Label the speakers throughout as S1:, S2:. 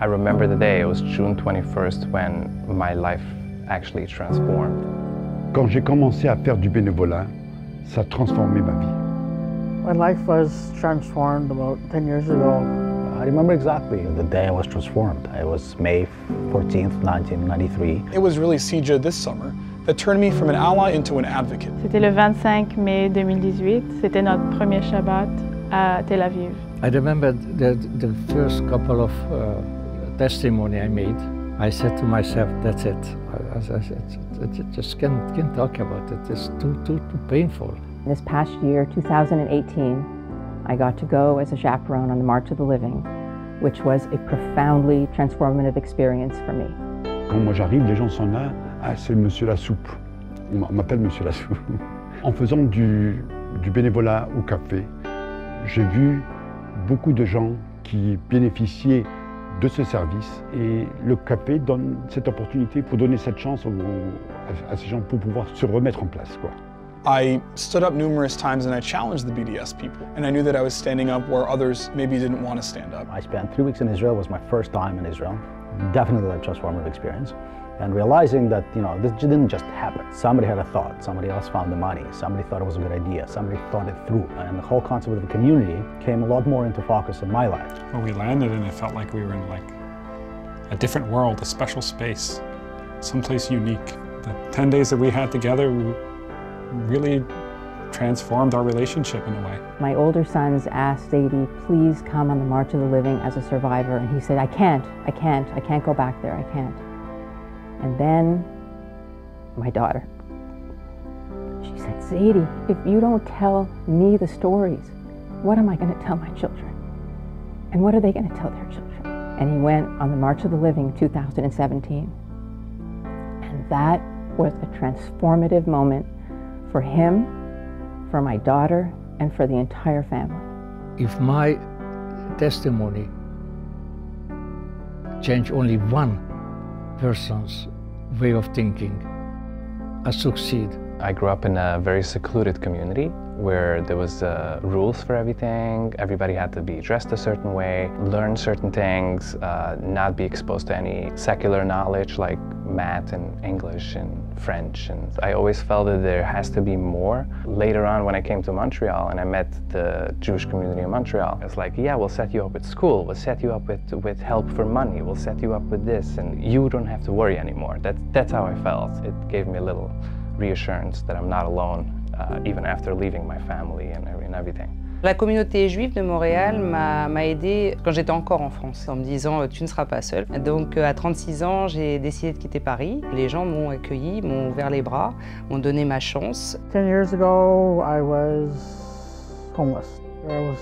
S1: I remember the day, it was June 21st, when my life actually transformed.
S2: Quand j'ai commencé à faire du bénévolat, ça a transformé ma vie.
S3: My life was transformed about 10 years ago.
S4: I remember exactly the day I was transformed. It was May 14th, 1993.
S5: It was really CJA this summer that turned me from an ally into an advocate.
S6: C'était le 25 mai 2018. C'était notre premier Shabbat à Tel Aviv.
S7: I remember the first couple of testimony I made. I said to myself, that's it. I just can't talk about it. It's too painful.
S8: This past year, 2018, I got to go as a chaperone on the March of the Living, which was a profoundly transformative experience for me.
S2: Quand moi j'arrive, les gens sont là, ah c'est Monsieur la Soupe. On m'appelle Monsieur la Soupe. En faisant du bénévolat au café, j'ai vu beaucoup de gens qui bénéficiaient de ce service et le café donne cette opportunité pour donner cette chance à ces gens pour pouvoir se remettre en place, quoi.
S5: I stood up numerous times and I challenged the BDS people, and I knew that I was standing up where others maybe didn't want to stand up.
S4: I spent 3 weeks in Israel. It was my first time in Israel. Definitely a transformative experience. And realizing that, you know, this didn't just happen. Somebody had a thought, somebody else found the money, somebody thought it was a good idea, somebody thought it through. And the whole concept of the community came a lot more into focus in my life.
S9: When we landed, and it felt like we were in like a different world, a special space, someplace unique. The 10 days that we had together really transformed our relationship in a way.
S8: My older sons asked Zadie, please come on the March of the Living as a survivor. And he said, I can't go back there, I can't. And then, my daughter, she said, Zadie, if you don't tell me the stories, what am I going to tell my children? And what are they going to tell their children? And he went on the March of the Living 2017. And that was a transformative moment for him, for my daughter, and for the entire family.
S7: If my testimony changed only one person's way of thinking, I succeed.
S1: I grew up in a very secluded community where there was rules for everything. Everybody had to be dressed a certain way, learn certain things, not be exposed to any secular knowledge like math and English and French. And I always felt that there has to be more. Later on, when I came to Montreal and I met the Jewish community in Montreal, it's like, yeah, we'll set you up with school, we'll set you up with help for money, we'll set you up with this, and you don't have to worry anymore. That's how I felt. It gave me a little reassurance that I'm not alone, even after leaving my family and everything.
S10: La communauté juive de Montréal m'a aidée quand j'étais encore en France, en me disant tu ne seras pas seule. Donc à 36 ans, j'ai décidé de quitter Paris. Les gens m'ont accueilli, m'ont ouvert les bras, m'ont donné ma chance.
S3: 10 years ago, I was homeless. I was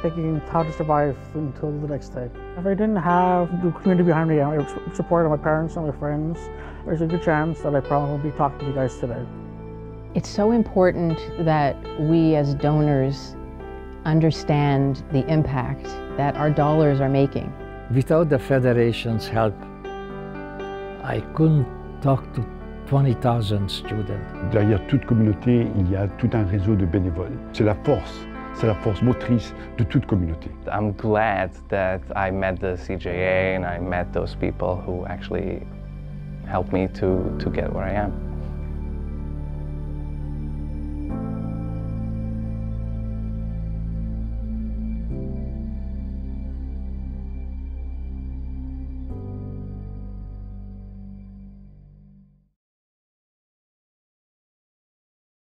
S3: thinking how to survive until the next day. If I didn't have the community behind me, I was supported by my parents and my friends, there's a good chance that I probably won't be talking to you guys today.
S8: It's so important that we as donors understand the impact that our dollars are making.
S7: Without the Federation's help, I couldn't talk to 20,000 students.
S2: Derrière toute communauté, il y a tout un réseau de bénévoles. C'est la force motrice de toute communauté.
S1: I'm glad that I met the CJA and I met those people who actually helped me to get where I am.